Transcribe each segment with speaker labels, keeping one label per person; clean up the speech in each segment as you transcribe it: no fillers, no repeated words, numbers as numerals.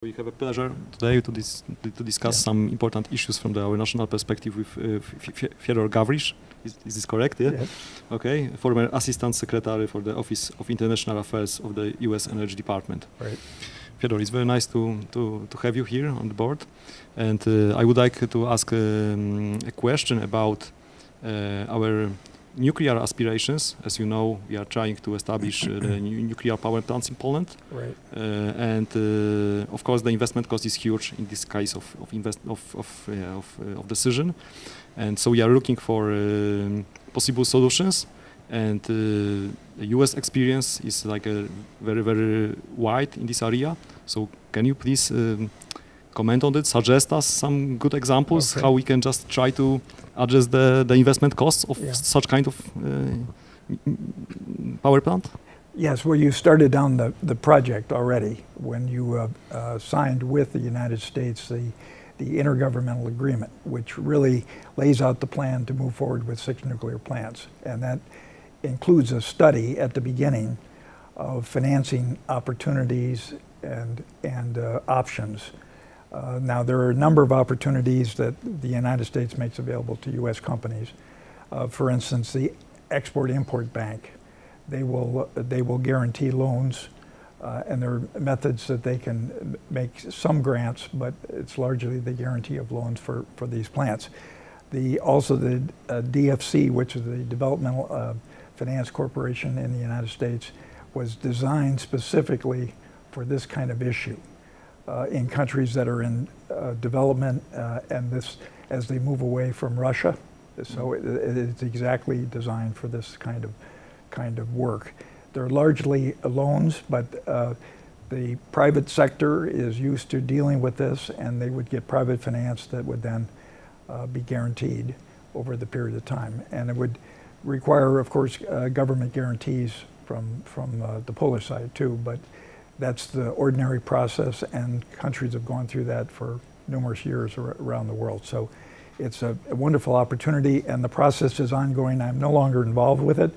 Speaker 1: We have a pleasure today to discuss some important issues from our national perspective with Theodore Garrish. Is this correct? Yeah.
Speaker 2: Yes.
Speaker 1: Okay. Former Assistant Secretary for the Office of International Affairs of the U.S. Energy Department.
Speaker 2: Right.
Speaker 1: Theodore, it's very nice to have you here on the board, and I would like to ask a question about our nuclear aspirations. As you know, we are trying to establish the nuclear power plants in Poland.
Speaker 2: Right.
Speaker 1: And of course, the investment cost is huge in this case of decision. And so we are looking for possible solutions. And the U.S. experience is like a very, very wide in this area. So can you please comment on it, suggest us some good examples, how we can just try to address the investment costs of such kind of power plant?
Speaker 2: Yes, well, you started down the project already when you signed with the United States the intergovernmental agreement, which really lays out the plan to move forward with 6 nuclear plants. And that includes a study at the beginning of financing opportunities and options. Now, there are a number of opportunities that the United States makes available to U.S. companies. For instance, the Export-Import Bank, they will guarantee loans, and there are methods that they can make some grants, but it's largely the guarantee of loans for these plants. Also the DFC, which is the Developmental Finance Corporation in the United States, was designed specifically for this kind of issue. In countries that are in development and as they move away from Russia. So it's exactly designed for this kind of work. They're largely loans, but the private sector is used to dealing with this, and they would get private finance that would then be guaranteed over the period of time. And it would require, of course, government guarantees from the Polish side too, but that's the ordinary process, and countries have gone through that for numerous years around the world. So it's a wonderful opportunity, and the process is ongoing. I'm no longer involved with it,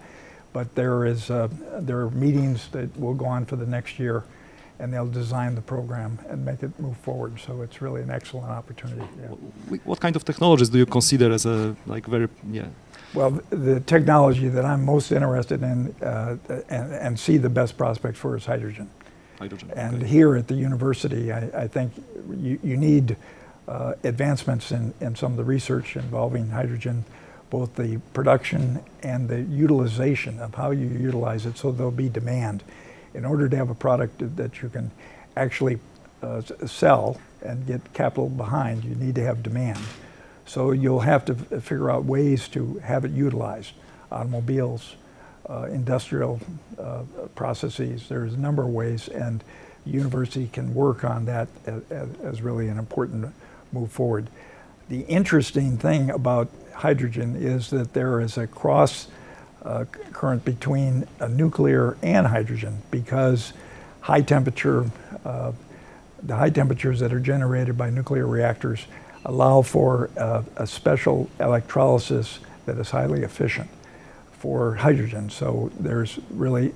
Speaker 2: but there are meetings that will go on for the next year, and they'll design the program and make it move forward. So it's really an excellent opportunity. Yeah.
Speaker 1: What kind of technologies do you consider as
Speaker 2: Well, the technology that I'm most interested in and see the best prospects for is hydrogen. And here at the university, I think you need advancements in some of the research involving hydrogen, both the production and the utilization of how you utilize it, so there'll be demand. In order to have a product that you can actually sell and get capital behind, you need to have demand. So you'll have to figure out ways to have it utilized. Automobiles, industrial processes. There's a number of ways, and the university can work on that as really an important move forward. The interesting thing about hydrogen is that there is a cross current between nuclear and hydrogen, because high temperature, the high temperatures that are generated by nuclear reactors allow for a special electrolysis that is highly efficient for hydrogen. So there's really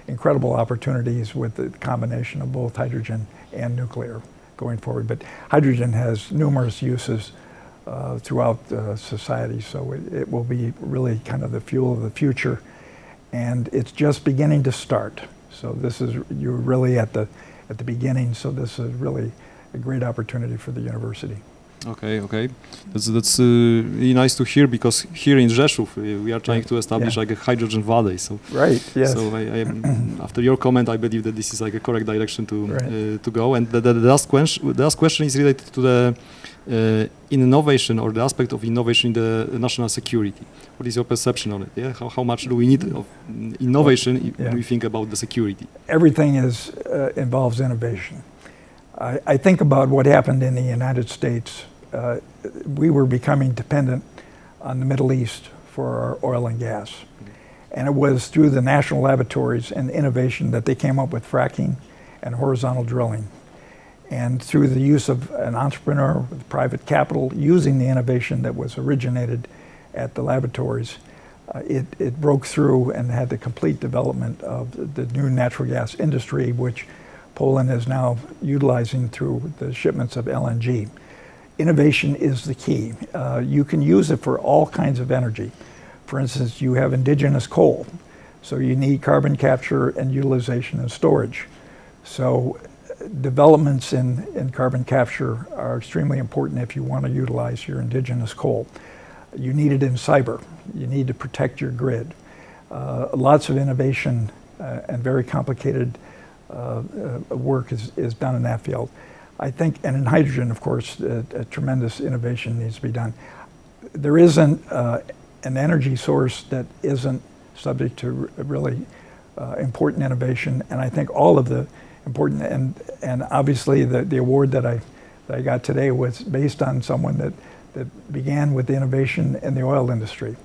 Speaker 2: incredible opportunities with the combination of both hydrogen and nuclear going forward. But hydrogen has numerous uses throughout society, so it will be really kind of the fuel of the future, and it's just beginning to start. So you're really at the beginning, so this is really a great opportunity for the university.
Speaker 1: Okay. That's really nice to hear, because here in Rzeszów we are trying to establish like a hydrogen valley. So
Speaker 2: right, yes.
Speaker 1: So I after your comment, I believe that this is like a correct direction to go. And the last question is related to the innovation, or the aspect of innovation in the national security. What is your perception on it? Yeah, how much do we need of innovation when we think about the security?
Speaker 2: Everything involves innovation. I think about what happened in the United States. We were becoming dependent on the Middle East for our oil and gas. And it was through the national laboratories and innovation that they came up with fracking and horizontal drilling. And through the use of an entrepreneur with private capital using the innovation that was originated at the laboratories, it broke through and had the complete development of the new natural gas industry, which Poland is now utilizing through the shipments of LNG. Innovation is the key. You can use it for all kinds of energy. For instance, you have indigenous coal, so you need carbon capture and utilization and storage. So developments in carbon capture are extremely important if you want to utilize your indigenous coal. You need it in cyber. You need to protect your grid. Lots of innovation and very complicated work is done in that field. I think, and in hydrogen, of course, a tremendous innovation needs to be done. There isn't an energy source that isn't subject to really important innovation, and I think all of the important, and obviously the award that I got today was based on someone that began with innovation in the oil industry.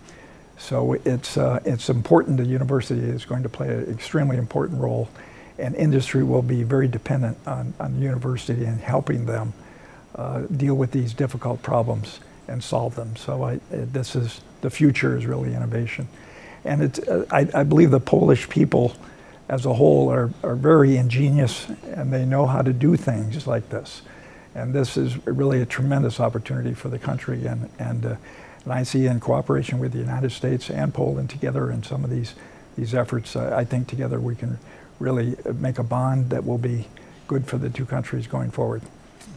Speaker 2: So it's important. The university is going to play an extremely important role, and industry will be very dependent on the university and helping them deal with these difficult problems and solve them. So this is, the future is really innovation. And it's, I believe the Polish people as a whole are very ingenious, and they know how to do things like this. And this is really a tremendous opportunity for the country, and I see in cooperation with the United States and Poland together in some of these efforts, I think together we can really make a bond that will be good for the two countries going forward.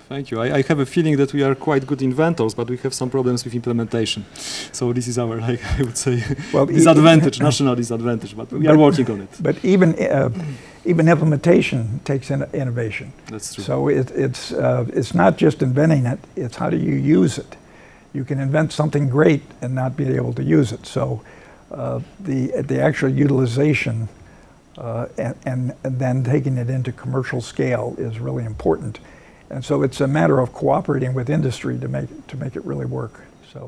Speaker 1: Thank you. I have a feeling that we are quite good inventors, but we have some problems with implementation. So this is our, like I would say, well, disadvantage, national disadvantage, but we are working on it.
Speaker 2: But even implementation takes innovation.
Speaker 1: That's true.
Speaker 2: So it's not just inventing it, it's how do you use it. You can invent something great and not be able to use it. So the actual utilization and then taking it into commercial scale is really important. And so it's a matter of cooperating with industry to make it really work. So.